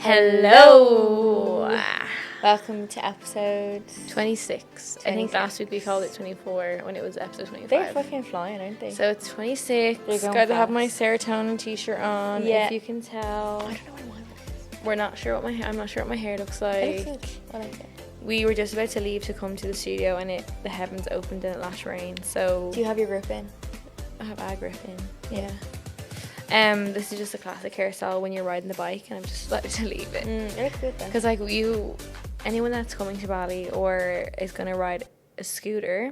Hello. Welcome to episode 26. I think last week we called it 24 when it was episode 25. They're fucking flying, aren't they? So it's 26. They're going Got to have fast. my serotonin t-shirt on. Yeah. If you can tell. I don't know what mine is. We're not sure what I'm not sure what my hair looks like. It looks good. I like it. We were just about to leave to come to the studio and the heavens opened and it lashed rain. So Do you have your grip in? I have a grip in. Yeah. This is just a classic hairstyle when you're riding the bike, and I'm just decided to leave it. It looks good then. Because anyone that's coming to Bali or is going to ride a scooter,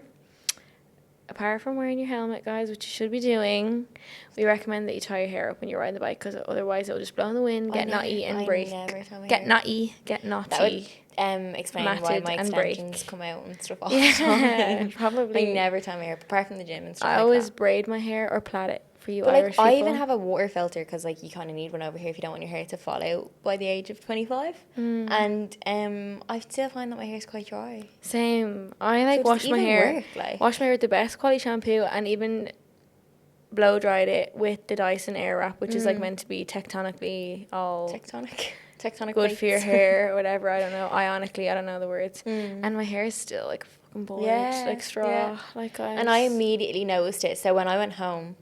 apart from wearing your helmet, guys, which you should be doing, we recommend that you tie your hair up when you're riding the bike, because otherwise it'll just blow in the wind, get knotty and break. Get naughty. That would explain why my extensions come out and stuff all the time. Probably. I never tie my hair up, apart from the gym and stuff I always braid my hair or plait it for you Irish people. I even have a water filter because you kind of need one over here if you don't want your hair to fall out by the age of 25. And I still find that my hair is quite dry. Same. I wash my hair. Wash my hair with the best quality shampoo and even blow dried it with the Dyson Airwrap, which is meant to be tectonically all tectonic good plates. for your hair or whatever. I don't know. Ionically, I don't know the words. And my hair is still like fucking boiled, like straw. Yeah. And I immediately noticed it. So when I went home,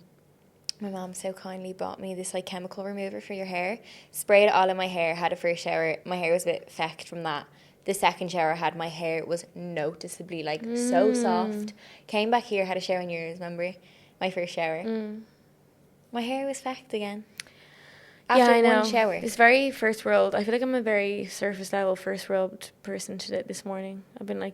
my mom so kindly bought me this chemical remover for your hair. Sprayed it all in my hair. Had a first shower. My hair was a bit fecked from that. The second shower I had, my hair was noticeably so soft. Came back here, had a shower in yours. Remember, my first shower. My hair was fecked again. After I know. one shower. It's very first world. I feel like I'm a very surface level first world person this morning. I've been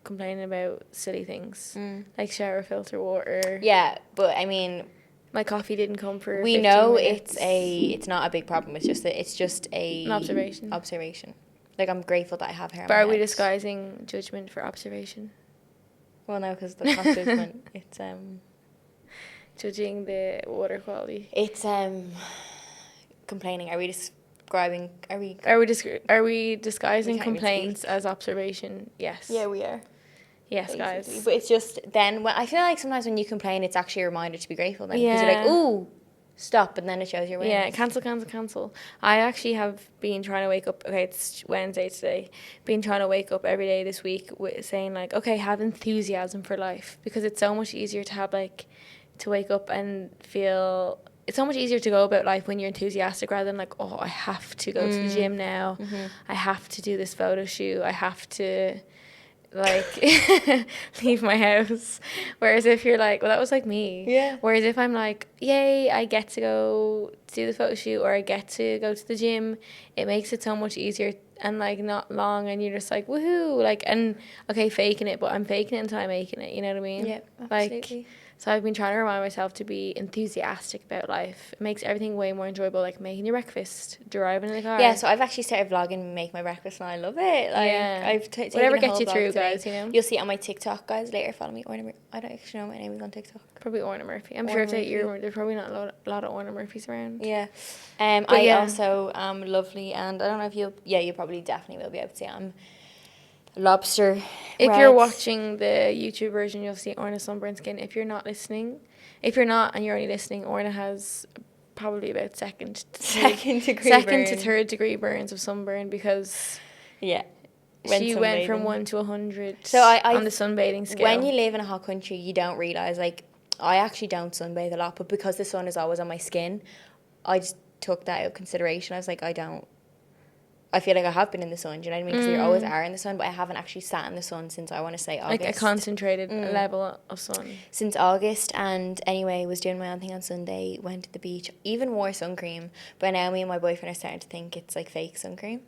complaining about silly things like shower filter water. Yeah, but I mean, my coffee didn't come for. We 15 know minutes. it's not a big problem. It's just an observation. I'm grateful that I have hair. But are we disguising judgment for observation? Well, no, because that's not judgment. It's judging the water quality. It's complaining. Are we describing? Are we disguising complaints as observation? Yes. Yeah, we are. Yes, basically. Guys. But it's just then I feel like sometimes when you complain, it's actually a reminder to be grateful. Then because you're like, ooh, stop, and then it shows your awareness. Yeah, cancel. I actually have been trying to wake up. Okay, it's Wednesday today. Been trying to wake up every day this week with saying okay, have enthusiasm for life, because it's so much easier to have to wake up and feel. It's so much easier to go about life when you're enthusiastic rather than oh, I have to go to the gym now. I have to do this photo shoot. I have to leave my house. Whereas if you're well, that was me. Yeah. Whereas if I'm yay, I get to go do the photo shoot or I get to go to the gym, it makes it so much easier and not long, and you're just woohoo, and okay, faking it, but I'm faking it until I'm making it, you know what I mean? Yeah, absolutely. So I've been trying to remind myself to be enthusiastic about life. It makes everything way more enjoyable, making your breakfast, driving in the car. Yeah, so I've actually started vlogging and make my breakfast, and I love it. I've taken whatever gets you through, today. Guys. You know, you'll see it on my TikTok, guys. Later, follow me, Orna. I don't actually know what my name is on TikTok. Probably Orna Murphy. I'm sure if there's probably not a lot of Orna Murphys around. Yeah. I also am lovely, and I don't know if you probably definitely will be able to see I'm lobster. If you're watching the YouTube version, you'll see Orna's sunburned skin. If you're not and you're only listening, Orna has probably about second to third degree burns of sunburn, because she went from 1 to 100 on the sunbathing scale. When you live in a hot country, you don't realise, I actually don't sunbathe a lot, but because the sun is always on my skin, I just took that out of consideration. I was I feel like I have been in the sun, do you know what I mean? Because you always are in the sun, but I haven't actually sat in the sun since, I want to say, August. A concentrated level of sun. Since August, and anyway, was doing my own thing on Sunday, went to the beach, even wore sun cream, but now me and my boyfriend are starting to think it's fake sun cream.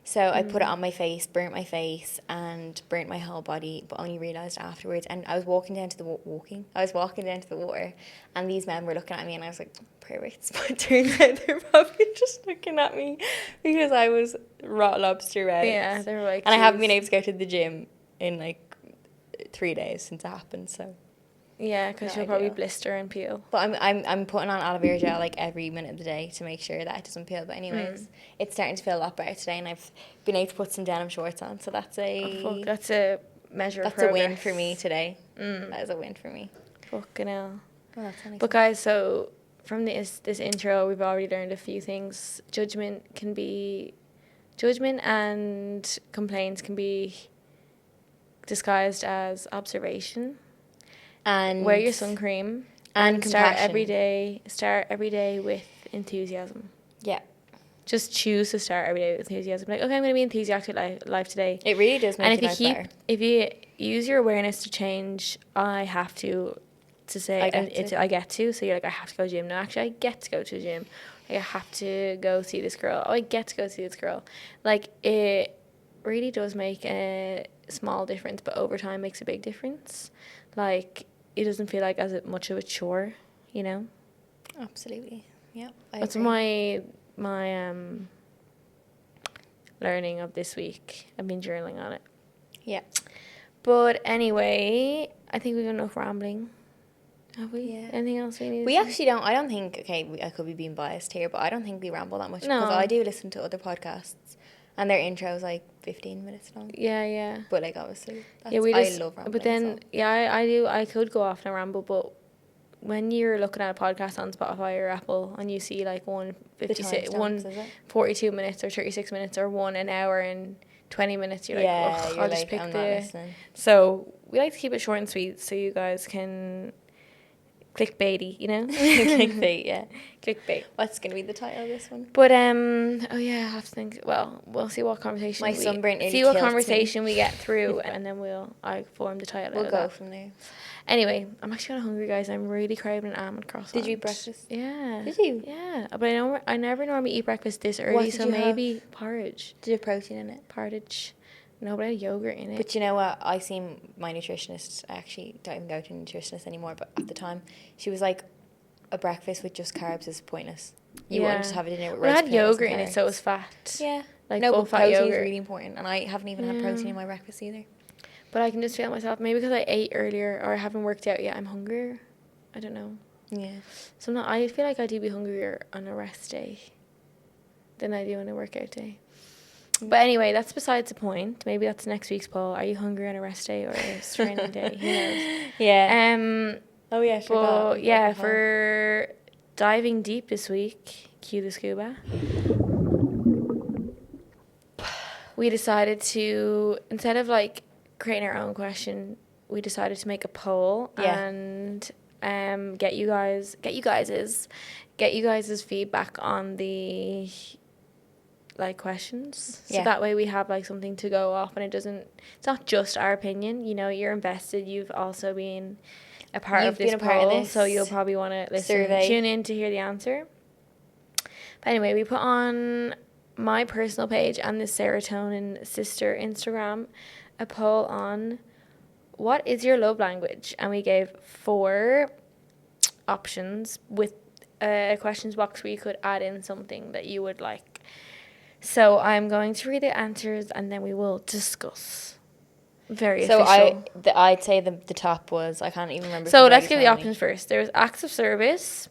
So I put it on my face, burnt my face, and burnt my whole body, but only realised afterwards. And I was walking down to the water, and these men were looking at me, and I was like, perfect. But it turns out they're probably just looking at me because I was raw lobster red. Yeah, they were and I haven't been able to go to the gym in 3 days since it happened, so. Yeah, because you'll probably blister and peel. But I'm putting on aloe vera gel every minute of the day to make sure that it doesn't peel. But anyways, it's starting to feel a lot better today, and I've been able to put some denim shorts on. So that's that's a measure of progress. That's a win for me today. That is a win for me. Fucking hell. Well, but guys, so from this intro, we've already learned a few things. Judgment and complaints can be disguised as observation. And wear your sun cream and start compassion. every day with enthusiasm. Yeah. Just choose to start every day with enthusiasm. Like, okay, I'm going to be enthusiastic life today. It really does make your life better. If you use your awareness to change, I have to say, I get to. So you're like, I have to go to the gym. No, actually, I get to go to the gym. Like, I have to go see this girl. Oh, I get to go see this girl. Like, it really does make a small difference, but over time makes a big difference. Like, it doesn't feel like as much of a chore, you know? Absolutely. Yeah. That's my learning of this week. I've been journaling on it. Yeah. But anyway, I think we've enough rambling. Have we? Yeah. Anything else we need? We actually don't. I don't think. Okay, I could be being biased here, but I don't think we ramble that much because I do listen to other podcasts, and their intro is like 15 minutes long. Yeah. But like obviously, I love rambling. But then, so. I do. I could go off and ramble, but when you're looking at a podcast on Spotify or Apple and you see like 42 minutes or 36 minutes or 1 hour and 20 minutes, you're like, oh, I'll just pick I'm not listening. So we like to keep it short and sweet so you guys can clickbaity, you know? Clickbait, yeah. Clickbait. What's going to be the title of this one? But, oh yeah, I have to think. Well, we'll see what conversation we get through and then I form the title. We'll go from there. Anyway, I'm actually kind of hungry, guys. I'm really craving an almond croissant. Did you eat breakfast? Yeah. Did you? Yeah. But I never normally eat breakfast this early, so maybe porridge. Did you have protein in it? Porridge. No, but I had yogurt in it. But you know what? I seen my nutritionist. I actually don't even go to a nutritionist anymore, but at the time, she was like, a breakfast with just carbs is pointless. You wouldn't just have it in it with rice. I had yogurt in it, so it was fat. Yeah. Like no, full but fat protein yogurt is really important, and I haven't even had protein in my breakfast either. But I can just feel myself. Maybe because I ate earlier or I haven't worked out yet, I'm hungrier. I don't know. Yeah. So I feel like I do be hungrier on a rest day than I do on a workout day. But anyway, that's besides the point. Maybe that's next week's poll. Are you hungry on a rest day or a training day? Who knows? Yeah. Oh yeah, sure. But yeah, for diving deep this week, cue the scuba. We decided to, instead of like creating our own question, we decided to make a poll and get you guys' feedback on the like questions. So that way we have like something to go off and it's not just our opinion, you know, you're invested, you've also been a part of this poll, so you'll probably want to tune in to hear the answer. But anyway, we put on my personal page and the Serotonin Sister Instagram a poll on what is your love language, and we gave 4 options with a questions box where you could add in something that you would like. So I'm going to read the answers and then we will discuss. Very official. So I'd say the top was, I can't even remember. So let's give the options first. There's acts of service,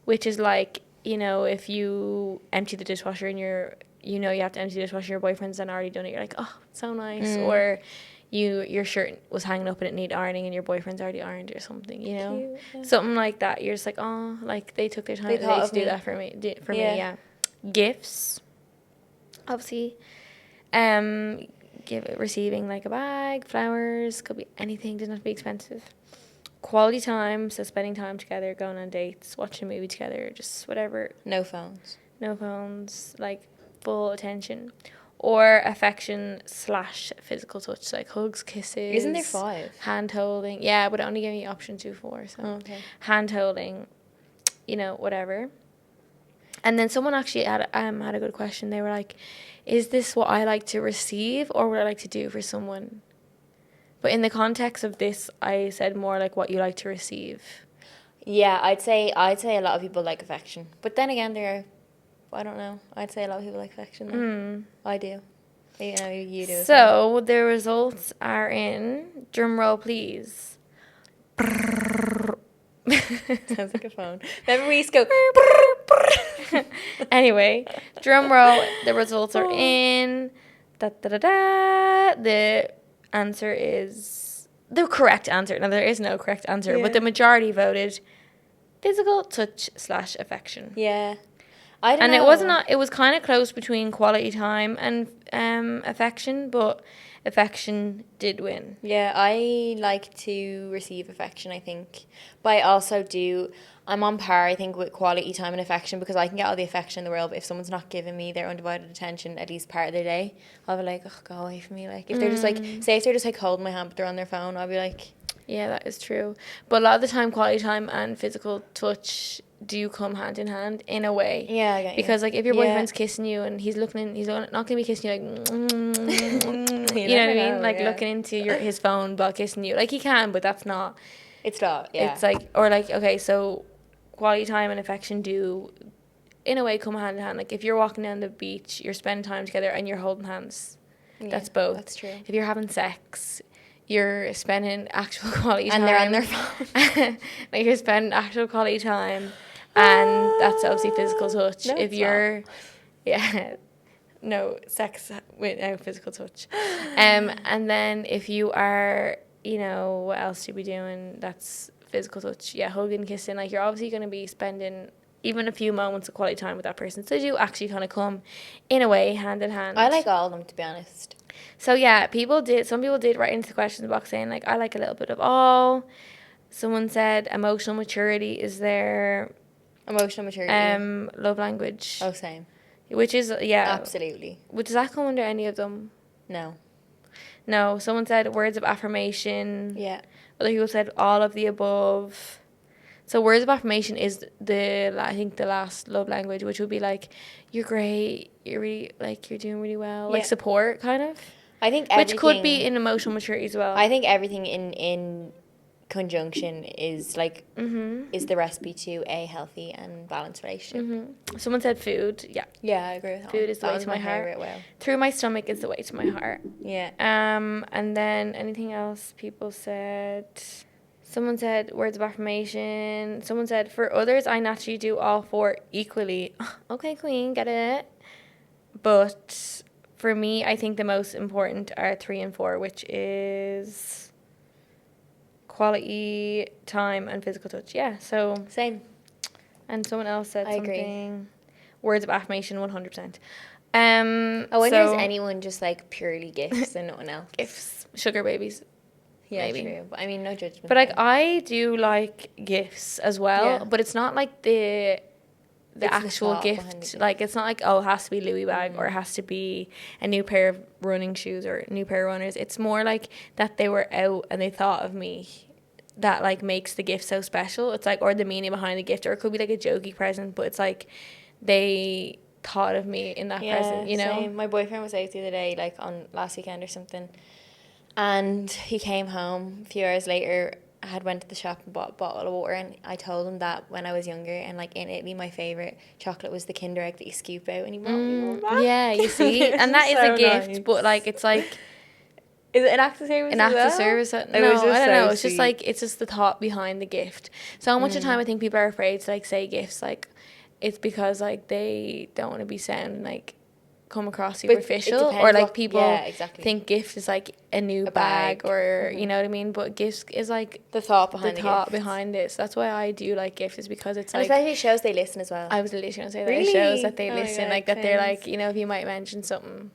which is like, you know, if you empty the dishwasher and you have to empty the dishwasher, your boyfriend's done already done it, you're like, oh, so nice. Or your shirt was hanging up and it needed ironing and your boyfriend's already ironed it or something, you know? Cute, yeah. Something like that. You're just like, oh, like they took their time to do that for me. Yeah. Gifts, obviously. Receiving like a bag, flowers, could be anything, doesn't have to be expensive. Quality time, so spending time together, going on dates, watching a movie together, just whatever. No phones, like full attention. Or affection / physical touch, like hugs, kisses. Isn't there 5? Hand holding. Yeah, but it only gave me option 2, 4. So okay. Hand holding, you know, whatever. And then someone actually had a good question. They were like, is this what I like to receive or what I like to do for someone? But in the context of this, I said more like what you like to receive. Yeah, I'd say a lot of people like affection. But then again, I don't know. I'd say a lot of people like affection. I do. You know, you do. So the results are in, drum roll please. Sounds like a phone. Remember we used to go. Anyway, drum roll. The results are in. The answer is the correct answer. Now there is no correct answer, but the majority voted physical touch / affection. Yeah. I don't And know. it was kind of close between quality time and affection, but affection did win. Yeah, I like to receive affection, I think. But I also do, I'm on par, I think, with quality time and affection because I can get all the affection in the world, but if someone's not giving me their undivided attention at least part of their day, I'll be like, oh, go away from me. Like, if they're just like, say if they're just like holding my hand but they're on their phone, I'll be like... Yeah, that is true. But a lot of the time, quality time and physical touch do come hand in hand in a way. Yeah, I get you. Because like if your Yeah. boyfriend's kissing you and he's not gonna be kissing you like, you know what I never mean? know, Like yeah. looking into his phone while kissing you. Like he can, but that's not. It's not, yeah. It's like, or like, okay, so quality time and affection do, in a way, come hand in hand. Like if you're walking down the beach, you're spending time together and you're holding hands. Yeah, That's both. That's true. If you're having sex, you're spending actual quality time. And they're on their phone. Like you're spending actual quality time, and that's obviously physical touch. No, if it's you're, not. yeah, no sex without physical touch. And then if you are, you know, what else you be doing? That's physical touch. Yeah, hugging, kissing. Like you're obviously going to be spending even a few moments of quality time with that person. So they do actually kind of come, in a way, hand in hand. I like all of them, to be honest. So yeah, some people did write into the questions box saying like, I like a little bit of all. Someone said emotional maturity is their Emotional maturity. love language. Oh, same. Which is, yeah. Absolutely. Does that come under any of them? No. No. Someone said words of affirmation. Yeah. Other people said all of the above. So words of affirmation is I think the last love language, which would be like, you're great, you're really, like, you're doing really well. Like support, kind of. I think which could be in emotional maturity as well. I think everything in conjunction is like is the recipe to a healthy and balanced relationship. Someone said food. Yeah, I agree with that. Food is the way to my heart. Favorite way. Through my stomach is the way to my heart. Yeah. And then anything else people said? Someone said words of affirmation. Someone said, for others, I naturally do all four equally. Okay, queen, get it. But for me, I think the most important are 3 and 4, which is quality time and physical touch. Yeah, so. Same. And someone else said I something. agree. Words of affirmation, 100%. I wonder is anyone just like purely gifts and nothing else? Gifts. Sugar babies. Yeah, maybe. true. But I mean, no judgment. But like, I do like gifts as well, but it's not like the actual gift. Like, it's not like, oh, it has to be Louis bag or it has to be a new pair of running shoes or a new pair of runners. It's more like that they were out and they thought of me. That like makes the gift so special. It's like, or the meaning behind the gift, or it could be like a jokey present, but it's like they thought of me in that present, you know. Same. My boyfriend was out the other day, like on last weekend or something, and he came home a few hours later. I had went to the shop and bought a bottle of water, and I told him that when I was younger, and like in Italy, my favourite chocolate was the Kinder Egg that you scoop out, and he bought me one back. Yeah, you see, and that is so a gift, nice. But like it's like. Is it an act of service? An act of service? No, I don't know. It's just like, it's just the thought behind the gift. So much of the time, I think people are afraid to like say gifts. Like, it's because like they don't want to be sound like come across superficial, or like people think gift is like a new bag or you know what I mean. But gifts is like the thought behind it. So that's why I do like gifts, is because it's and like, especially shows they listen as well. I was literally gonna say that. It shows that they listen, like that they're like, you know, if you might mention something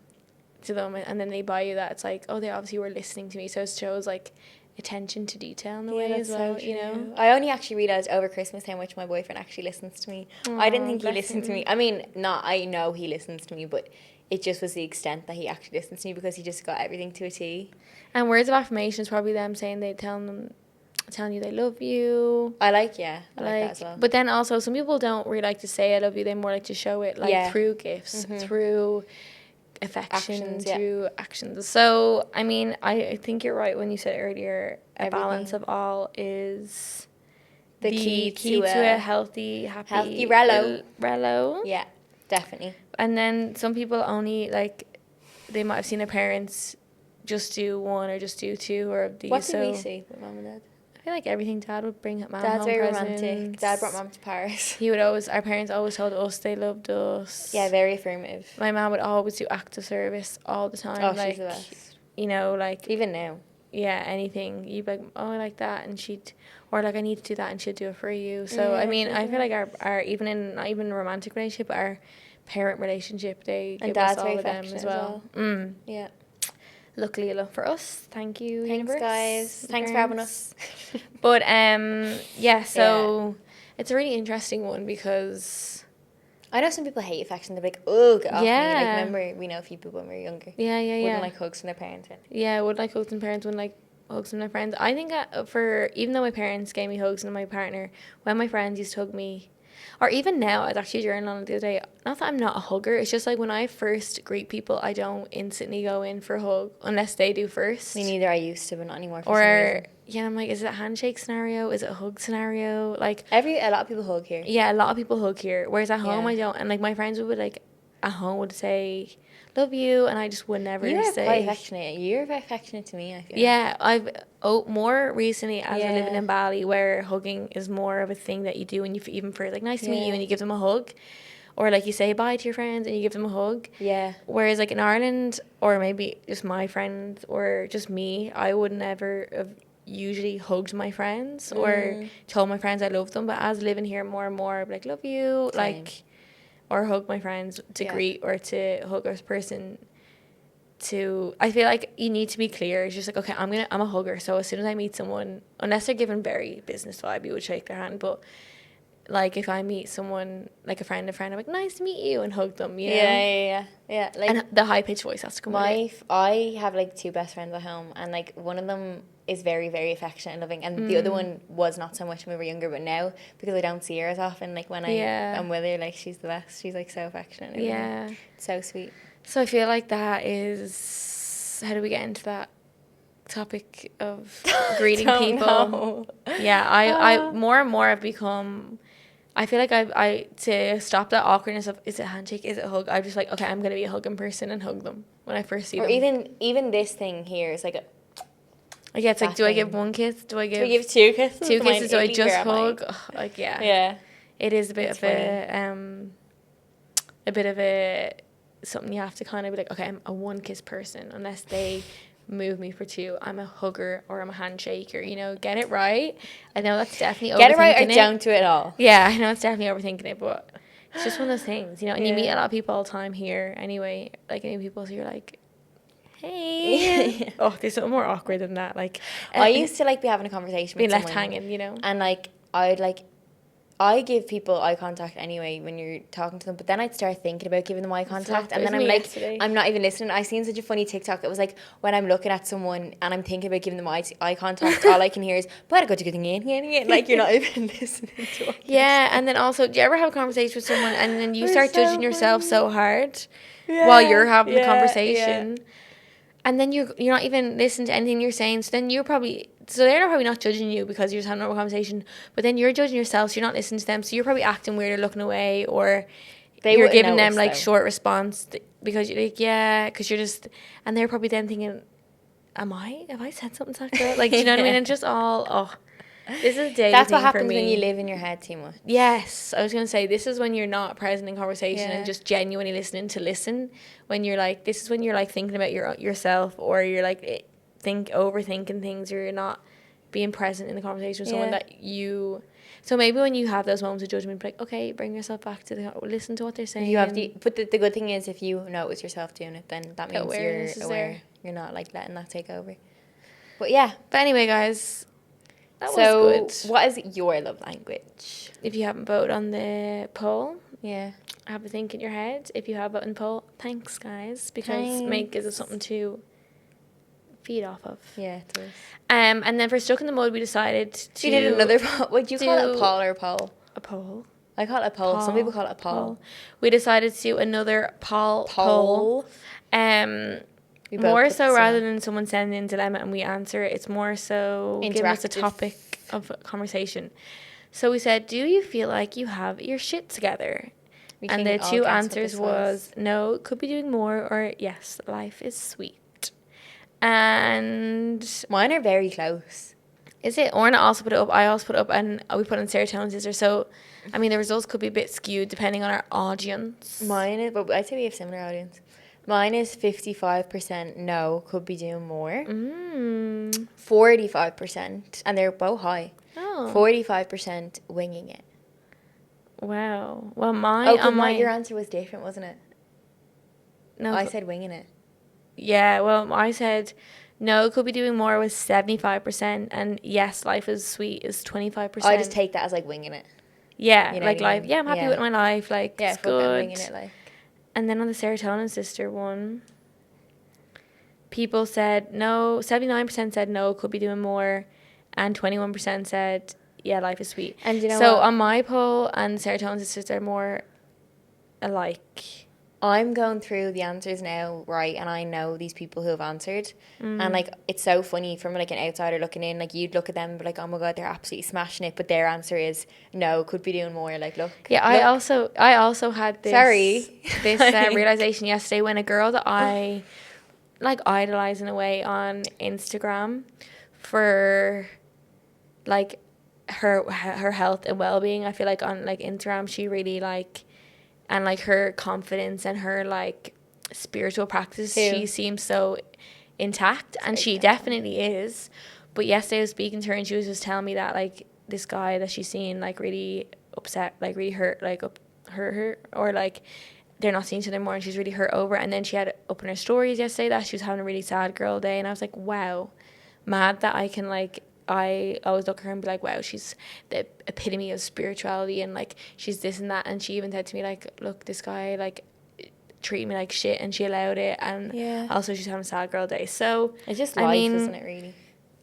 to them and then they buy you that, it's like, oh, they obviously were listening to me. So it shows like attention to detail in the way as well, you know. I only actually realised over Christmas how much my boyfriend actually listens to me. I didn't think he listened to me. I mean, I know he listens to me, but it just was the extent that he actually listens to me, because he just got everything to a T. And words of affirmation is probably them saying telling you they love you. I like that as well. But then also some people don't really like to say I love you. They more like to show it like through gifts, through affection, through actions. So I mean, I think you're right when you said earlier a balance of all is the key to a healthy, happy relo. Yeah, definitely. And then some people only like, they might have seen their parents just do one or just do two or of these. What did we see with mum and dad? I feel like everything. Dad would bring mom Dad's home very presents. romantic. Dad brought mom to Paris. Our parents always told us they loved us. Yeah, very affirmative. My mom would always do acts of service all the time. Oh, she's the best. You know, like. Even now. anything, you'd be like, oh, I like that, and she'd, or like, I need to do that, and she'd do it for you. So I mean, I feel like our even in not even a romantic relationship, our parent relationship, they And give us Dad's all very of them affectionate as well. Yeah. Luckily enough for us, thank you, Thanks, universe, guys. Thanks for having parents. us. But so it's a really interesting one because I know some people hate affection. They're like, oh, get off me. Like, Yeah. remember, we know a few people when we were younger. yeah, Wouldn't like hugs from their parents. Yeah, would like hugs from parents, wouldn't like hugs from their friends. I think for even though my parents gave me hugs and my partner, when my friends used to hug me, or even now, I was actually journaling on it the other day. Not that I'm not a hugger, it's just like when I first greet people, I don't instantly go in for a hug unless they do first. Me neither. I used to, but not anymore. For some Or reason. yeah, I'm like, is it a handshake scenario? Is it a hug scenario? Like A lot of people hug here. yeah, a lot of people hug here. Whereas at home, Yeah. I don't. And like my friends would like at home would say, "Love you," and I just would never You're say. quite affectionate. You're very affectionate to me, I feel. Yeah, I've more recently as Yeah. I living in Bali, where hugging is more of a thing that you do, and you even for like nice to meet you, and you give them a hug, or like you say bye to your friends and you give them a hug. Yeah. Whereas like in Ireland, or maybe just my friends, or just me, I would never have usually hugged my friends or told my friends I love them. But as living here more and more, I'd be like, love you, Same. like, or hug my friends to greet or to hug a person. I feel like you need to be clear. It's just like, okay, I'm a hugger. So as soon as I meet someone, unless they're given very business vibe, you would shake their hand. But like if I meet someone, like a friend, I'm like, nice to meet you, and hug them, you know? Yeah. Like, And the high pitched voice has to come with it. I have like two best friends at home, and like one of them is very, very affectionate and loving, and the other one was not so much when we were younger, but now because I don't see her as often, like when I'm with her, like she's the best. She's like so affectionate. And everything. So sweet. So I feel like that is, how do we get into that topic of greeting people? Know. Yeah, I more and more have become, I feel like I to stop that awkwardness of, is it handshake, is it hug, I'm just like, okay, I'm going to be a hugging person and hug them when I first see them. Or even this thing here is like yeah, it's like, do I give one kiss? Do I give two kisses? Two kisses? Do I just hug? Ugh, like, yeah. Yeah. It is a bit of something you have to kind of be like, okay, I'm a one kiss person, unless they move me for two. I'm a hugger or I'm a handshaker, you know, get it right. I know that's definitely overthinking Get it right or don't do it all. Yeah, I know it's definitely overthinking it, but it's just one of those things, you know, and you meet a lot of people all the time here anyway, like new people, so you're like, hey. Oh, there's something more awkward than that. Like I used to like be having a conversation with being left someone, hanging, you know, and like I give people eye contact anyway when you're talking to them, but then I'd start thinking about giving them eye contact, and then I'm like, I'm not even listening. I seen such a funny TikTok. It was like, when I'm looking at someone and I'm thinking about giving them eye contact, all I can hear is, but I got to get in. Like, you're not even listening to it. Yeah, and then also, do you ever have a conversation with someone and then you start judging yourself so hard while you're having the conversation, and then you're not even listening to anything you're saying, so then they're probably not judging you because you're just having a normal conversation, but then you're judging yourself, so you're not listening to them, so you're probably acting weird or looking away, or you're giving them like short response because you're like, yeah, because you're just, and they're probably then thinking, have I said something to that girl? Like, do you know what I mean? And just all, this is a daily That's thing what happens for me. when you live in your head too much. Yes, I was going to say, this is when you're not present in conversation and just genuinely listening to listen. When you're like, this is when you're like thinking about yourself, or you're like overthinking things, or you're not being present in the conversation with someone that you. So maybe when you have those moments of judgment, be like, okay, bring yourself back to listen to what they're saying. But the good thing is, if you notice yourself doing it, then that means you're aware. You're not like letting that take over. But yeah. But anyway, guys. That was good. What is your love language? If you haven't voted on the poll, have a think in your head. If you have voted on the poll, thanks, guys, because it gives us something to feed off of. Yeah, it does. And then for Stuck in the Mud, we decided to... We did another poll. Would you call it a poll or a poll? A poll. I call it a poll. Some people call it a poll. We decided to do another poll. More so rather than someone sending in a dilemma and we answer it, it's more so giving us a topic of conversation. So we said, do you feel like you have your shit together? And the two answers was no, could be doing more, or yes, life is sweet. And mine are very close. Is it? Orna also put it up, I also put it up, and we put in Serotonin Sister. So, I mean, the results could be a bit skewed depending on our audience. Mine is, but I'd say we have similar audience. Mine is 55% no, could be doing more. 45%, and they're both high. Oh. 45% winging it. Wow. Well, Your answer was different, wasn't it? No, I said winging it. Yeah, well, I said no, could be doing more was 75%, and yes, life is sweet is 25%. I just take that as like winging it. Yeah, You know like what I life. mean? Yeah, I'm happy with my life. Like, Yeah, it's fuck it, I'm good. winging it. Like, And then on the Serotonin Sister one, people said no. 79% said no, could be doing more, and 21% said yeah, life is sweet. and you know So what? on my poll, and Serotonin Sisters are more alike. I'm going through the answers now, right, and I know these people who have answered, and like it's so funny from like an outsider looking in. Like you'd look at them and be like, "Oh my god, they're absolutely smashing it," but their answer is no, could be doing more. Like, look. Yeah, I also had this realization yesterday when a girl that I like idolize in a way on Instagram for like her health and well-being. I feel like on like Instagram she really like, and like her confidence and her like spiritual practice, she seems so intact, and she definitely is. But yesterday I was speaking to her and she was just telling me that like this guy that she's seen like really upset, like really hurt, like hurt her, or like they're not seeing each other more and she's really hurt over it. And then she had up in her stories yesterday that she was having a really sad girl day, and I was like, wow, mad that I can like, I always look at her and be like, wow, she's the epitome of spirituality, and like she's this and that. And she even said to me like, look, this guy like treated me like shit and she allowed it, and also she's having a sad girl day. So it's just life, isn't it, really?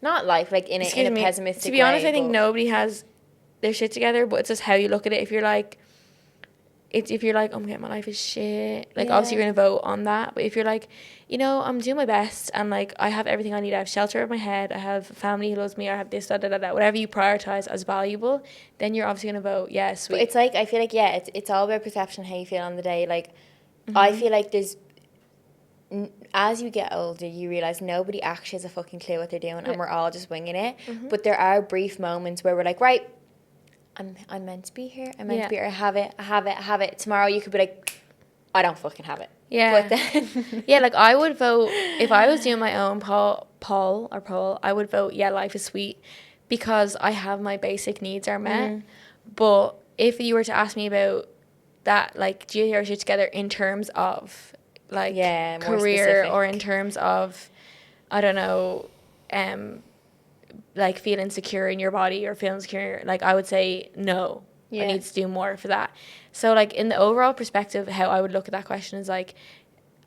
Not life like in a pessimistic way. To be honest, I think nobody has their shit together, but it's just how you look at it. If you're like, oh my god, my life is shit, like obviously you're gonna vote on that. But if you're like, you know, I'm doing my best and like I have everything I need, I have shelter over my head, I have family who loves me, I have this, whatever you prioritize as valuable, then you're obviously gonna vote yes. But it's like, I feel like it's all about perception, how you feel on the day. Like I feel like there's, as you get older, you realise nobody actually has a fucking clue what they're doing, and we're all just winging it. But there are brief moments where we're like, right, I'm meant to be here. I'm meant to be here. I have it. Tomorrow you could be like, I don't fucking have it. Yeah. But then yeah, like I would vote if I was doing my own poll. I would vote yeah, life is sweet, because I have my basic needs are met. But if you were to ask me about that, like, do you hear shit together in terms of like career or in terms of, I don't know, like feeling secure in your body or feeling secure, like I would say no. I need to do more for that. So like in the overall perspective, how I would look at that question is like,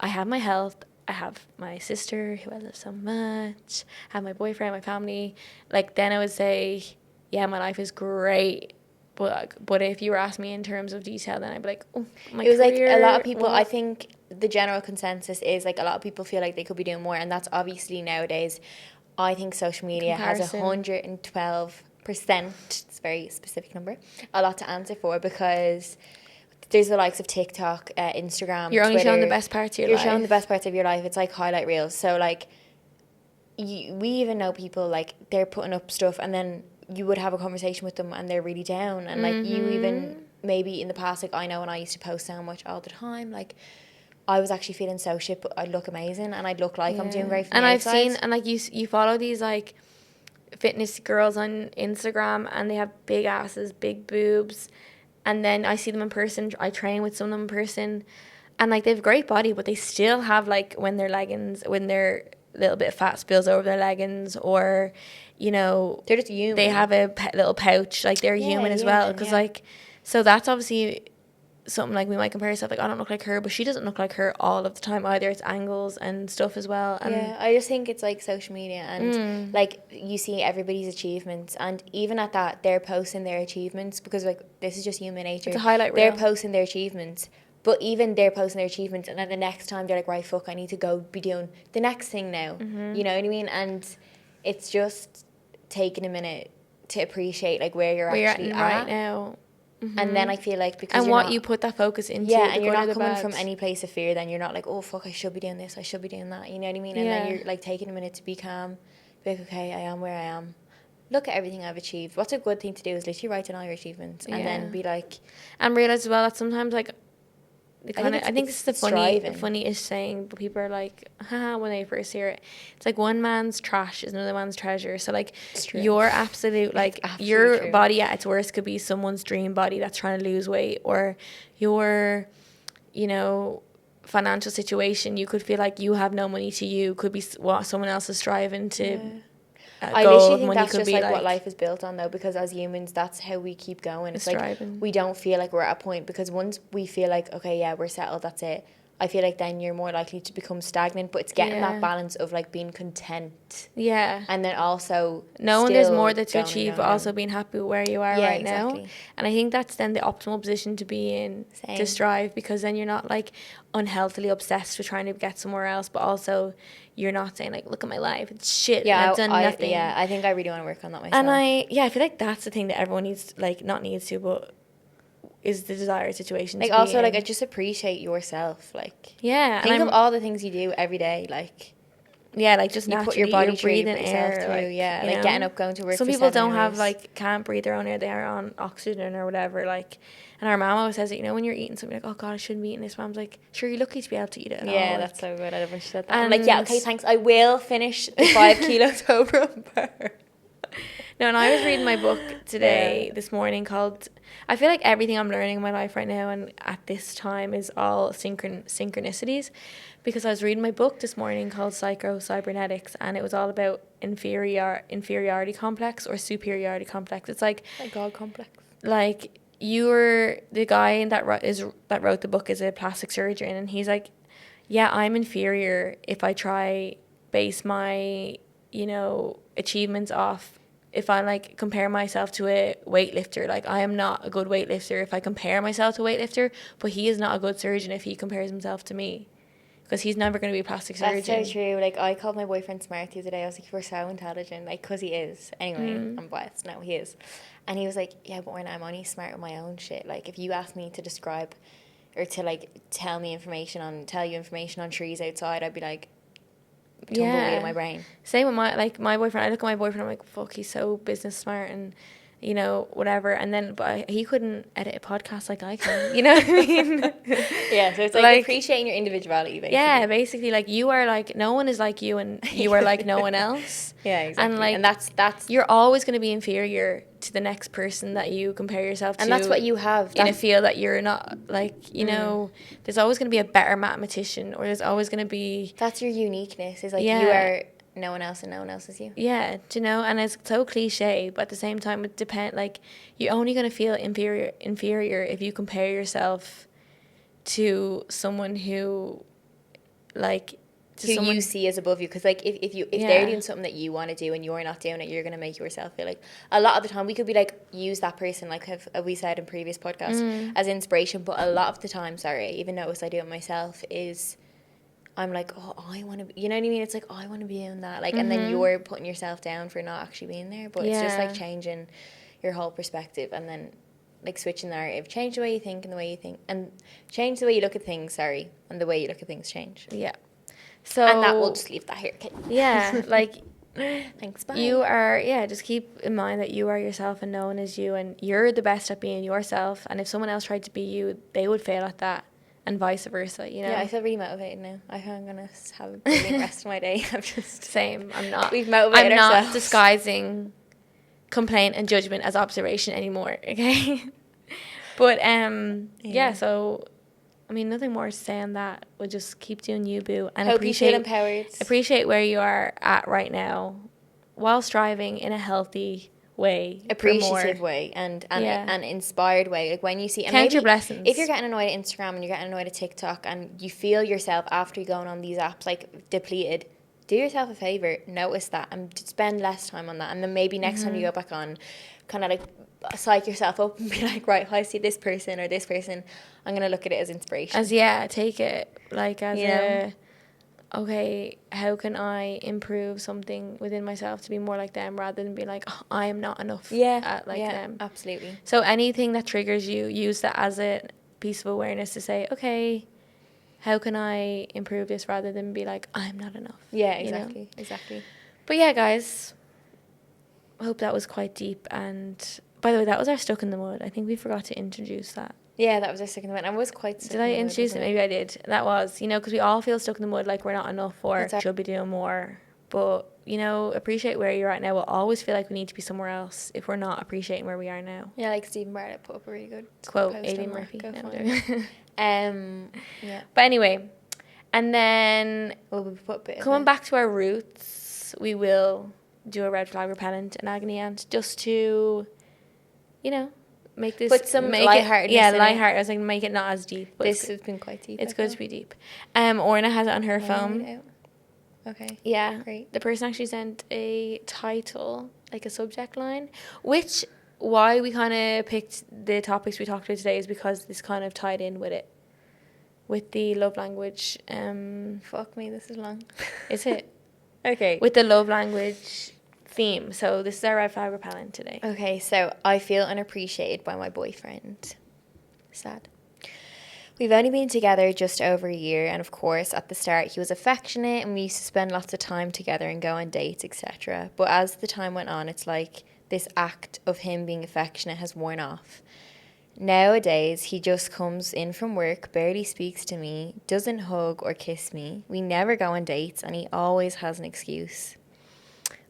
I have my health, I have my sister who I love so much, I have my boyfriend, my family. Like then I would say, yeah, my life is great. But if you were asking me in terms of detail, then I'd be like, oh, my career. It was like a lot of people, I think the general consensus is like a lot of people feel like they could be doing more, and that's obviously nowadays. I think social media has 112%, it's a very specific number, a lot to answer for, because there's the likes of TikTok, Instagram, you're only Twitter, showing the best parts of your life. You're showing the best parts of your life. It's like highlight reels. So like, we even know people like they're putting up stuff, and then you would have a conversation with them and they're really down, and like you even maybe in the past, like I know when I used to post so much all the time, like I was actually feeling so shit, but I'd look amazing and I'd look like I'm doing great from the outside. I've seen, and like you follow these like fitness girls on Instagram, and they have big asses, big boobs, and then I see them in person. I train with some of them in person, and like they have a great body, but they still have like when their little bit of fat spills over their leggings, or you know, they're just human. They have a little pouch, like they're human as well. Because like, so that's obviously something like we might compare ourselves, like I don't look like her, but she doesn't look like her all of the time either. It's angles and stuff as well. And I just think it's like social media, and like you see everybody's achievements, and even at that they're posting their achievements, because like this is just human nature. It's a highlight reel. They're posting their achievements, but even they're posting their achievements, and then the next time they're like, right, fuck, I need to go be doing the next thing now. You know what I mean? And it's just taking a minute to appreciate like where you're actually at right now. And then I feel like, because and what you put that focus into, and you're not coming from any place of fear, then you're not like, oh fuck, I should be doing this, I should be doing that, you know what I mean? And then you're like taking a minute to be calm, be like, okay, I am where I am, look at everything I've achieved. What's a good thing to do is literally write down all your achievements, and then be like, and realize as well that sometimes like I think this is the striving. funniest saying, but people are like, haha, when they first hear it. It's like one man's trash is another man's treasure. So like your absolute, like your true. body at its worst could be someone's dream body that's trying to lose weight, or your, you know, financial situation. You could feel like you have no money to you, could be what someone else is striving to. I literally think that's just like what life is built on, though, because as humans, that's how we keep going. It's like striving. We don't feel like we're at a point, because once we feel like, okay, yeah, we're settled, that's it, I feel like then you're more likely to become stagnant. But it's getting that balance of like being content, and then also knowing there's more that to achieve, but also being happy with where you are right now. And I think that's then the optimal position to be in. To strive, because then you're not like unhealthily obsessed with trying to get somewhere else, but also you're not saying like, look at my life, it's shit, and I've done nothing. I think I really want to work on that myself. And I feel like that's the thing that everyone needs, like, not needs to, but is the desired situation like to also be like in. I just appreciate yourself, like think of all the things you do every day, like like just you naturally, put your body you're breathing air through, like getting up, going to work. Some for people 7 don't hours. have like, can't breathe their own air, they are on oxygen or whatever, like. And our mom always says it, you know, when you're eating something, like, oh God, I shouldn't be eating this. Mom's like, sure, you're lucky to be able to eat it at all. That's so good. I love when she said that. I'm like, yeah, okay, thanks, I will finish the 5 kilos over. No, and I was reading my book this morning called, I feel like everything I'm learning in my life right now and at this time is all synchronicities, because I was reading my book this morning called Cybernetics, and it was all about inferiority complex or superiority complex. It's like God complex. Like, the guy that wrote the book is a plastic surgeon, and he's like, yeah, I'm inferior if I try base my, you know, achievements off, if I like compare myself to a weightlifter. Like, I am not a good weightlifter if I compare myself to a weightlifter, but he is not a good surgeon if he compares himself to me, because he's never going to be a plastic surgeon. That's so true. Like, I called my boyfriend smart the other day. I was like, you're so intelligent, like, because he is. Anyway, I'm biased. No, he is. And he was like, yeah, but when I'm only smart with my own shit. Like, if you ask me to describe or to like tell you information on trees outside, I'd be like, tumbleweed in my brain. Same with my boyfriend. I look at my boyfriend, I'm like, fuck, he's so business smart and, you know, whatever. And then, but he couldn't edit a podcast like I can, you know what I mean? So it's like appreciating your individuality, basically. Yeah, basically, like, you are like, no one is like you, and you are like no one else. Exactly. And like, and that's you're always going to be inferior to the next person that you compare yourself to, and that's what you have in a field that you're not, like, you know, there's always going to be a better mathematician, or there's always going to be, that's your uniqueness, is like, you are no one else and no one else is you. Do you know? And it's so cliche, but at the same time, it depends. Like, you're only going to feel inferior if you compare yourself to someone who, like, you see as above you. Because like, if they're doing something that you want to do and you're not doing it, you're going to make yourself feel like, a lot of the time we could be like, use that person, like have we said in previous podcasts, as inspiration. But a lot of the time, even notice I do it myself, is I'm like, oh, I want to be, you know what I mean? It's like, oh, I want to be in that, like, and then you're putting yourself down for not actually being there. But it's just like changing your whole perspective, and then like switching the narrative, change the way you think, and the way you think, and change the way you look at things. And the way you look at things change. So, and that, we'll just leave that here. Okay. Like, thanks, bye. You are, just keep in mind that you are yourself and no one is you, and you're the best at being yourself. And if someone else tried to be you, they would fail at that, and vice versa, you know? Yeah, I feel really motivated now. I think I'm going to have a brilliant rest of my day. I'm just... Same, I'm not. We've motivated ourselves. I'm not disguising complaint and judgment as observation anymore, okay? But, so... I mean, nothing more to say on that. We'll just keep doing you, boo. And hope you feel empowered. Appreciate where you are at right now, while striving in a healthy way. Appreciative way and an inspired way. Like, when you see... Count your blessings. If you're getting annoyed at Instagram and you're getting annoyed at TikTok and you feel yourself after you're going on these apps, like, depleted, do yourself a favour. Notice that and spend less time on that. And then maybe next time you go back on, kind of like... psych yourself up and be like, right, if I see this person or this person, I'm going to look at it as inspiration. Take it like as okay, how can I improve something within myself to be more like them, rather than be like, oh, I am not enough at them. Absolutely. So anything that triggers you, use that as a piece of awareness to say, okay, how can I improve this, rather than be like, I'm not enough. Yeah, exactly. Exactly. But yeah, guys, I hope that was quite deep. And by the way, that was our stuck in the mud. I think we forgot to introduce that. Yeah, that was our stuck in the mud. I was quite stuck Did in I the mud, introduce it? wasn't Maybe I did. That was, because we all feel stuck in the mud, like we're not enough or should be doing more. But, appreciate where you're at now. We'll always feel like we need to be somewhere else if we're not appreciating where we are now. Yeah, like Stephen Bartlett put up a really good Quote, post Aileen on that. Murphy. Go No, find I'm it. Yeah. But anyway, and then Well, we put a bit coming of back to our roots, we will do a red flag repellent and agony aunt just to, make this put some lightheartedness Yeah, in lighthearted. I was like, make it not as deep. But this has been quite deep. It's good to be deep. Orna has it on her phone. Okay. Yeah. Great. The person actually sent a title, like a subject line, which why we kind of picked the topics we talked about today is because this kind of tied in with it, with the love language. Fuck me, this is long. Is it? Okay. With the love language theme. So this is our red flag repellent today. Okay, so I feel unappreciated by my boyfriend. Sad. We've only been together just over a year, and of course, at the start, he was affectionate and we used to spend lots of time together and go on dates, etc. But as the time went on, it's like this act of him being affectionate has worn off. Nowadays, he just comes in from work, barely speaks to me, doesn't hug or kiss me. We never go on dates, and he always has an excuse.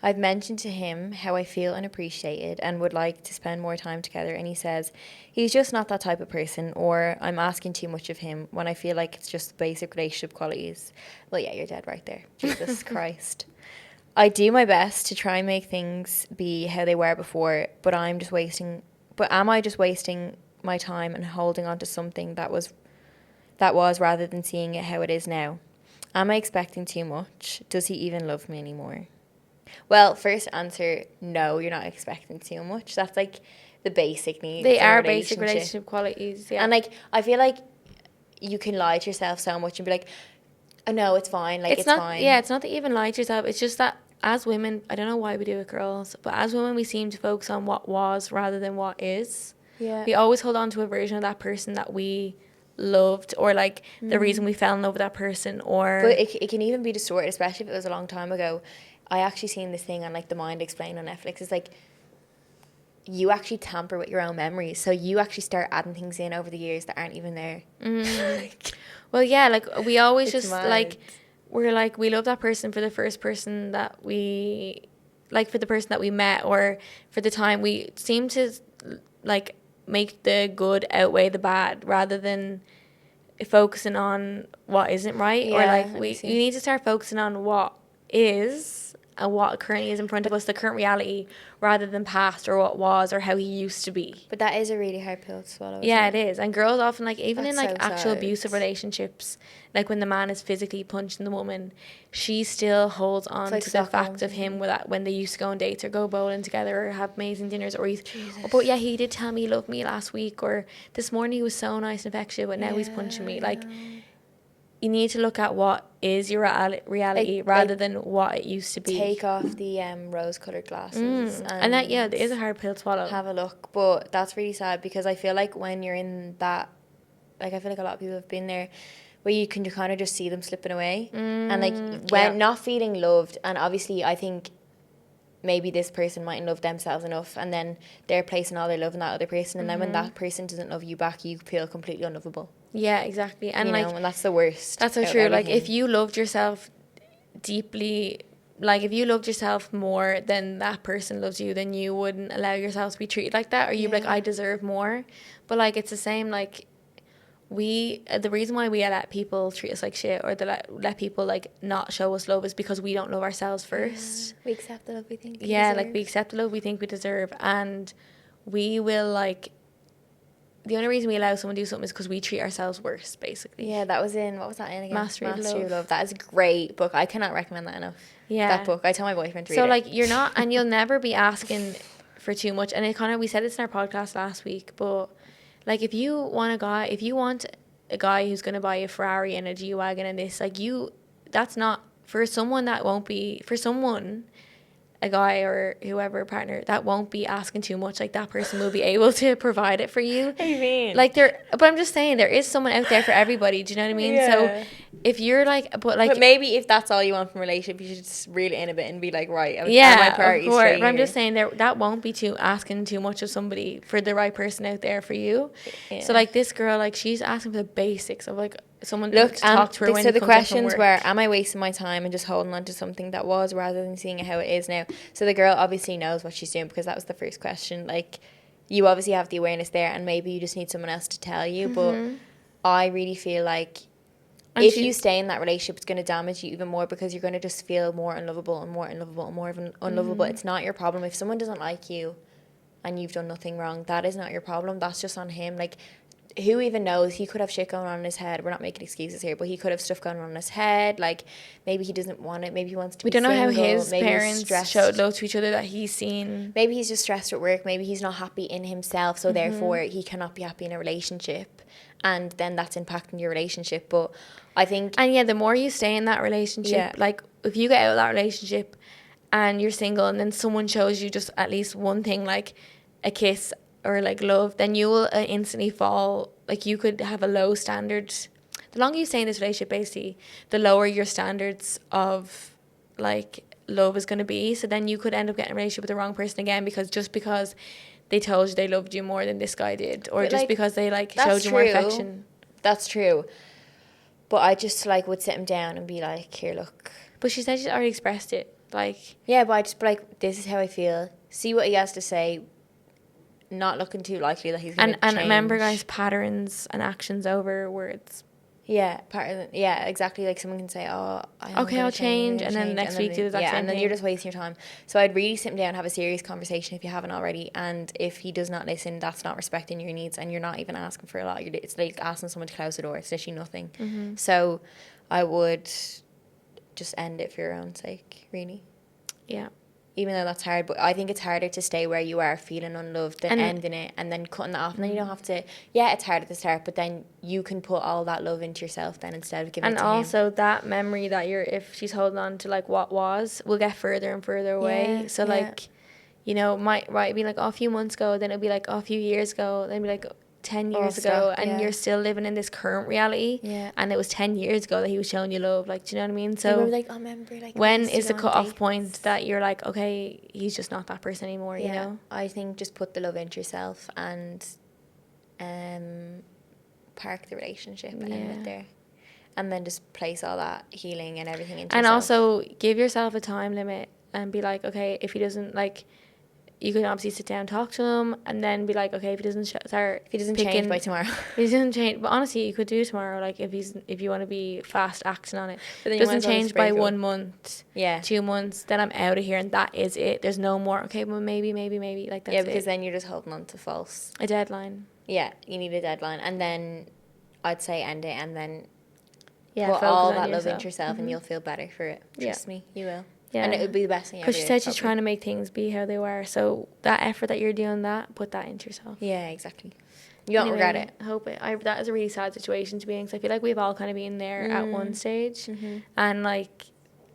I've mentioned to him how I feel unappreciated and would like to spend more time together, and he says he's just not that type of person, or I'm asking too much of him when I feel like it's just basic relationship qualities. Well, yeah, you're dead right there. Jesus Christ. I do my best to try and make things be how they were before, but am I just wasting my time and holding on to something that was rather than seeing it how it is now? Am I expecting too much? Does he even love me anymore? Well, first answer, no, you're not expecting too much. That's like the basic needs. They are basic relationship qualities, yeah. And like, I feel like you can lie to yourself so much and be like, oh no, it's fine, like it's fine. Yeah, it's not that you even lie to yourself. It's just that as women, I don't know why we do it, girls, but as women we seem to focus on what was rather than what is. Yeah. We always hold on to a version of that person that we loved, or like the reason we fell in love with that person, or... But it can even be distorted, especially if it was a long time ago. I actually seen this thing on like The Mind Explained on Netflix. It's like you actually tamper with your own memories, so you actually start adding things in over the years that aren't even there. Well, yeah, like we always It's just mad. like we're like we love that person for the first person that we like, for the person that we met, or for the time. We seem to like make the good outweigh the bad rather than focusing on what isn't right. Or like we need to start focusing on what is and what currently is in front of us, the current reality, rather than past or what was or how he used to be. But that is a really hard pill to swallow. Yeah, it is. And girls often, like, even That's in like so actual sad. abusive relationships, like when the man is physically punching the woman, she still holds on like to the Stockholm fact of him syndrome. with that, when they used to go on dates or go bowling together or have amazing dinners, or he's, oh, but yeah, he did tell me he loved me last week, or this morning he was so nice and affectionate, but now he's punching me. Like, you need to look at what is your reality rather than what it used to be. Take off the rose-coloured glasses. And that, yeah, it is a hard pill to swallow. Have a look. But that's really sad, because I feel like when you're in that, like, I feel like a lot of people have been there, where you can kind of just see them slipping away. And like, when not feeling loved, and obviously I think maybe this person mightn't love themselves enough, and then they're placing all their love in that other person, and then when that person doesn't love you back, you feel completely unlovable. Yeah, exactly. And like, and that's the worst. That's so true. Like, if you loved yourself deeply, like if you loved yourself more than that person loves you, then you wouldn't allow yourself to be treated like that, or you'd be like, I deserve more. But like, it's the same, like, the reason why we let people treat us like shit, or let people like not show us love, is because we don't love ourselves first. We accept the love we think we deserve. deserve. Like, we accept the love we think we deserve, and we will like, the only reason we allow someone to do something is because we treat ourselves worse, basically. Yeah, that was in, what was that in again? Mastery of Love. That is a great book. I cannot recommend that enough. Yeah. That book. I tell my boyfriend to read it. So like, you're not, and you'll never be asking for too much. And it kind of, we said this in our podcast last week, but like, if you want a guy who's going to buy a Ferrari and a G-Wagon and this, like, that's not, for someone that won't be, for someone, a guy or whoever, partner, that won't be asking too much, like, that person will be able to provide it for you. What do you mean? Like, but I'm just saying, there is someone out there for everybody, do you know what I mean? Yeah. So if you're like, but maybe if that's all you want from a relationship, you should just reel it in a bit and be like, right, are yeah, my of priorities course. straight But I'm here? just saying that won't be asking too much of somebody for the right person out there for you. Yeah. So like this girl, like she's asking for the basics of like someone Look, to talk to her when so he the comes home from questions work. were, am I wasting my time and just holding on to something that was rather than seeing how it is now? So the girl obviously knows what she's doing, because that was the first question. Like, you obviously have the awareness there, and maybe you just need someone else to tell you. But I really feel like if you stay in that relationship, it's going to damage you even more, because you're going to just feel more unlovable and more unlovable and more unlovable. It's not your problem. If someone doesn't like you and you've done nothing wrong, that is not your problem. That's just on him. Like, who even knows? He could have shit going on in his head. We're not making excuses here, but he could have stuff going on in his head. Like, maybe he doesn't want it. Maybe he wants to be single. We don't know how his maybe parents showed love to each other that he's seen. Maybe he's just stressed at work. Maybe he's not happy in himself, so therefore he cannot be happy in a relationship. And then that's impacting your relationship. But I think... And yeah, the more you stay in that relationship, like if you get out of that relationship and you're single and then someone shows you just at least one thing, like a kiss or like love, then you will instantly fall. Like, you could have a low standard. The longer you stay in this relationship, basically, the lower your standards of like love is going to be. So then you could end up getting a relationship with the wrong person again, because they told you they loved you more than this guy did, or just because they like showed you more affection. That's true. But I just like would sit him down and be like, here, look. But she said she's already expressed it. Like, yeah, but I just be like, this is how I feel. See what he has to say. Not looking too likely that he's going to change. And remember, guys, patterns and actions over words. Yeah, exactly. Like, someone can say, "Oh, I'll change," and then next week do the exact same thing. And then you're just wasting your time. So I'd really sit him down and have a serious conversation if you haven't already. And if he does not listen, that's not respecting your needs, and you're not even asking for a lot. It's like asking someone to close the door. It's literally nothing. So I would just end it for your own sake, really. Yeah. Even though that's hard, but I think it's harder to stay where you are feeling unloved than ending it and then cutting it off. And then you don't have to, it's hard at the start, but then you can put all that love into yourself then instead of giving it to him. And also that memory that if she's holding on to like what was, will get further and further away. So like, you know, might be like a few months ago, then it'll be like a few years ago, then it'll be like 10 years ago, and you're still living in this current reality, and it was 10 years ago that he was showing you love. Like, do you know what I mean? So like, remember, like, when is the cut-off point that you're like, okay, he's just not that person anymore? You know, I think just put the love into yourself and park the relationship and end it there, and then just place all that healing and everything into yourself. And also give yourself a time limit and be like, okay, if he doesn't like, you can obviously sit down and talk to him, and then be like, okay, if he doesn't change by tomorrow, if he doesn't change. But honestly, you could do tomorrow. Like, if you want to be fast acting on it, but then if it doesn't change by 1 month, 2 months, then I'm out of here, and that is it. There's no more. Okay, well, maybe, like that's because then you're just holding on to a deadline. Yeah, you need a deadline, and then I'd say end it, and then put all that love into yourself, and you'll feel better for it. Trust me, you will. Yeah. And it would be the best thing ever. Because she said she's trying to make things be how they were. So that effort that you're doing, put that into yourself. Yeah, exactly. You won't regret it. I hope that is a really sad situation to be in, because I feel like we've all kind of been there at one stage. And like,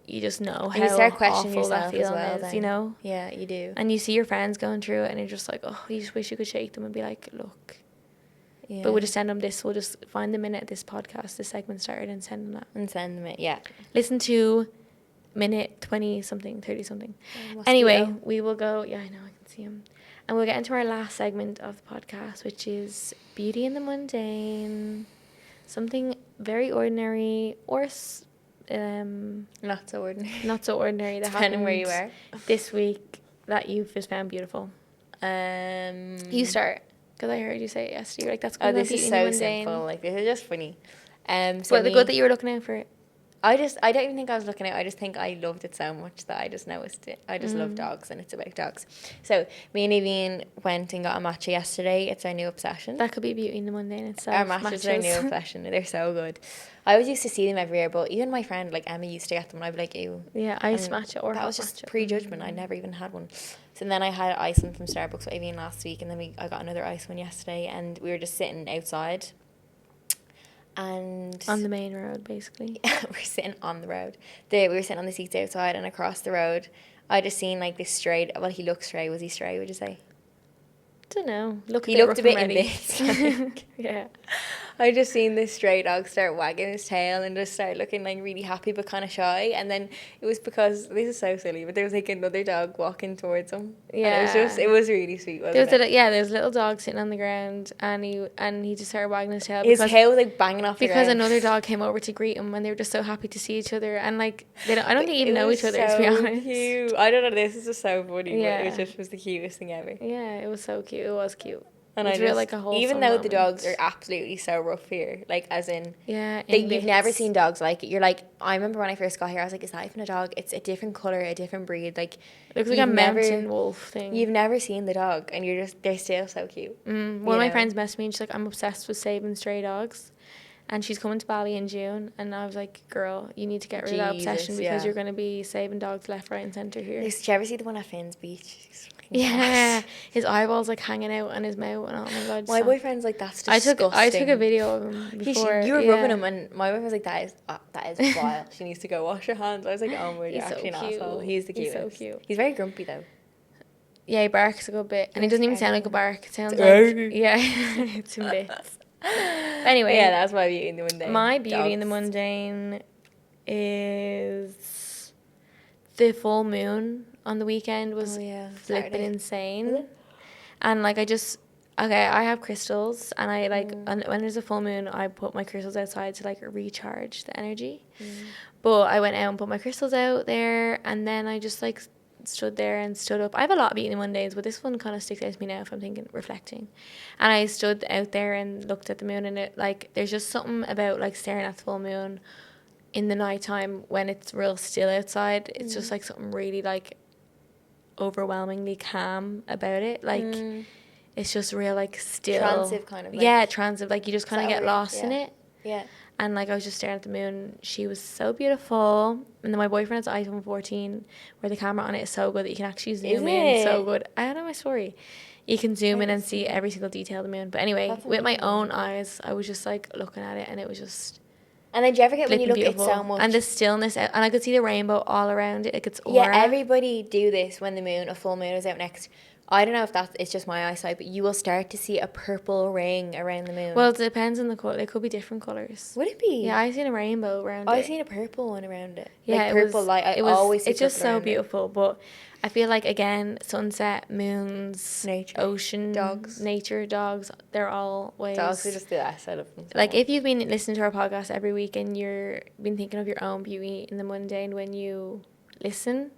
you just know how you start questioning awful yourself that feeling as well, is, then. you know? Yeah, you do. And you see your friends going through it, and you're just like, oh, you just wish you could shake them and be like, look. Yeah. But we'll just send them this. We'll just find the minute this segment started and send them that. And send them it, yeah. Listen to minute 20 something, 30 something. Anyway, we will go. Yeah, I know, I can see him. And we'll get into our last segment of the podcast, which is beauty in the mundane. Something very ordinary or not so ordinary. Not so ordinary. That depending where you are this week that you've just found beautiful. You start, because I heard you say it yesterday. You're like, that's good. Oh, this is so simple. Like, this is just funny. So the good that you were looking out for it. I don't even think I was looking at it. I just think I loved it so much that I just noticed it. I just love dogs, and it's about dogs. So me and Evie went and got a matcha yesterday. It's our new obsession. That could be beauty in the mundane itself. Our matchas are our new obsession. They're so good. I always used to see them every year, but even my friend like Emma used to get them, and I'd be like, ew. Yeah, ice matcha or that was just prejudgment. I never even had one. So then I had ice one from Starbucks with Evie last week, and then I got another ice one yesterday, and we were just sitting outside. And on the main road, basically. We're sitting on the road. We were sitting on the seats outside, and across the road, I just seen like this stray. Well, he looked stray. Was he stray? Would you say? Don't know. He looked a bit in this. Yeah. I just seen this stray dog start wagging his tail and just start looking like really happy but kind of shy. And then it was because, this is so silly, but there was like another dog walking towards him. Yeah. And it was really sweet, wasn't it? There was a little dog sitting on the ground, and he just started wagging his tail. His tail was like banging off the because ground. another dog came over to greet him, and they were just so happy to see each other. And like I don't think they even It know was each other, so to be honest. Cute. I don't know. This is just so funny. Yeah. But it was the cutest thing ever. Yeah, it was so cute. It was cute. And it was real, like a wholesome even though moment. the dogs are absolutely so rough here, like as in, yeah, you've never seen dogs like it. You're like, I remember when I first got here, I was like, is that even a dog? It's a different colour, a different breed. Like, it looks like a mountain wolf thing. You've never seen the dog, and they're still so cute. One of my friends messaged me, and she's like, I'm obsessed with saving stray dogs. And she's coming to Bali in June, and I was like, girl, you need to get rid of that obsession, because you're going to be saving dogs left, right and centre here. Did you ever see the one at Finn's Beach? Yeah, his eyeballs like hanging out on his mouth, and oh my god. My boyfriend's like, that's disgusting. I took a video of him before. You were rubbing him, and my boyfriend was like, that is vile. She needs to go wash her hands. I was like, oh my god, you're actually an asshole. He's the cutest. He's so cute. He's very grumpy though. Yeah, he barks a good bit, and it doesn't even sound like a bark. It sounds like it's in bits. Anyway, yeah, that's my beauty in the mundane. My beauty in the mundane is the full moon on the weekend was flipping insane. And like I have crystals, and I like when there's a full moon, I put my crystals outside to like recharge the energy. But I went out and put my crystals out there, and then I just like stood there and stood up. I have a lot of beauty in the mundanes, but this one kind of sticks out to me now if I'm reflecting. And I stood out there and looked at the moon, and it like there's just something about like staring at the full moon in the nighttime when it's real still outside. It's just like something really like overwhelmingly calm about it. Like it's just real like still. Transive kind of. Like, transive. Like you just kind of get lost in it. Yeah. And like I was just staring at the moon. She was so beautiful. And then my boyfriend has an iPhone 14 where the camera on it is so good that you can actually zoom in so good. I don't know my story. You can zoom in and see every single detail of the moon. But anyway, with my own eyes, I was just like looking at it, and it was just. And then do you ever get when you look beautiful. at it so much? And the stillness, and I could see the rainbow all around it. Like it's aura. Yeah, everybody do this when a full moon is out next. I don't know if it's just my eyesight, but you will start to see a purple ring around the moon. Well, it depends on the colour. It could be different colours. Would it be? Yeah, I've seen a rainbow around it. I've seen a purple one around it. Yeah, like purple light. I always see it's just so around beautiful. But I feel like, again, sunset, moons, nature, ocean, nature, dogs, they're always. Dogs are just the best. I love them. So like, if you've been listening to our podcast every week and you're been thinking of your own beauty in the mundane when you listen,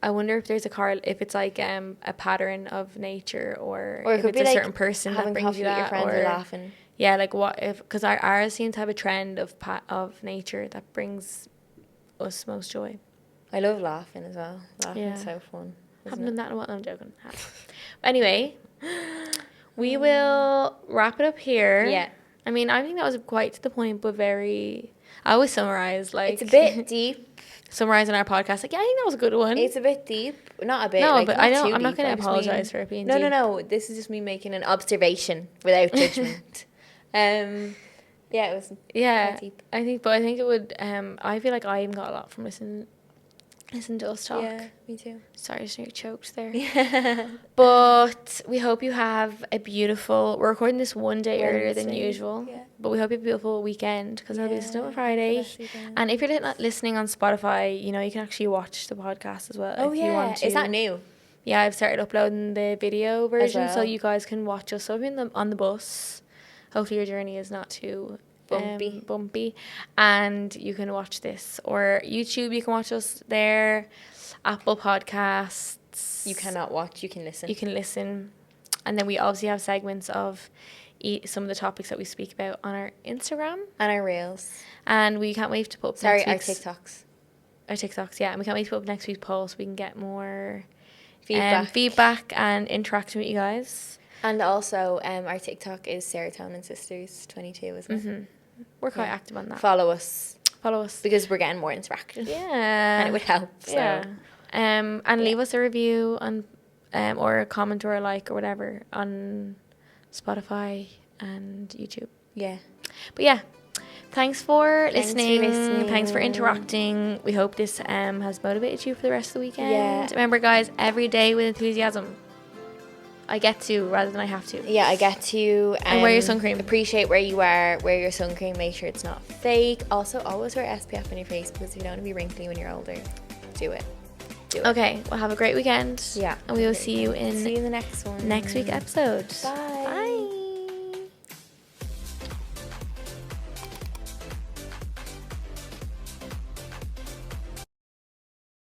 I wonder if there's if it's like a pattern of nature, or if it's a like certain person that brings you that, your friends or laughing. Yeah, like what if, because ours seems to have a trend of nature that brings us most joy. I love laughing as well. Laughing's so fun. Haven't done that in a while. I'm joking. Anyway, we will wrap it up here. Yeah. I mean, I think that was quite to the point, but very. I always summarize like it's a bit deep. Summarizing our podcast, like, yeah, I think that was a good one. It's a bit deep, not a bit. No, like, but I don't. I'm not going to apologize for it being deep. No. This is just me making an observation without judgment. Yeah, it was. Yeah, quite deep. I think it would. I feel like I even got a lot from listening to us talk. Yeah, me too. Sorry, I just nearly choked there. But we hope you have a beautiful. We're recording this one day earlier than usual. Yeah. But we hope you have a beautiful weekend, because it'll be still on Friday. And if you're not listening on Spotify, you can actually watch the podcast as well. Oh, if you want to. Is that new? Yeah, I've started uploading the video version, well. so you guys can watch us. So I've been on the bus. Hopefully your journey is not too bumpy, and you can watch this, or YouTube. You can watch us there. Apple Podcasts. You cannot watch. You can listen. You can listen, and then we obviously have segments of some of the topics that we speak about on our Instagram and our reels, and we can't wait to put up our TikToks. Our TikToks, yeah, and we can't wait to put up next week's poll so we can get more feedback and interaction with you guys. And also, our TikTok is Serotonin Sisters 22, isn't it? Mm-hmm. We're quite active on that. Follow us because we're getting more interaction. Yeah, and it would help. So. Yeah, and leave us a review on, or a comment or a like or whatever on Spotify and YouTube. Yeah, but yeah. Thanks for listening. Thanks for interacting. We hope this has motivated you for the rest of the weekend. Yeah. Remember, guys, every day with enthusiasm. I get to rather than I have to. Yeah, I get to. And wear your sunscreen. Appreciate where you are. Wear your sunscreen. Make sure it's not fake. Also, always wear SPF on your face because if you don't want to be wrinkly when you're older, do it. Do it. Okay, well, have a great weekend. Yeah. And we will see you in the next one. Next week episode. Bye. Bye.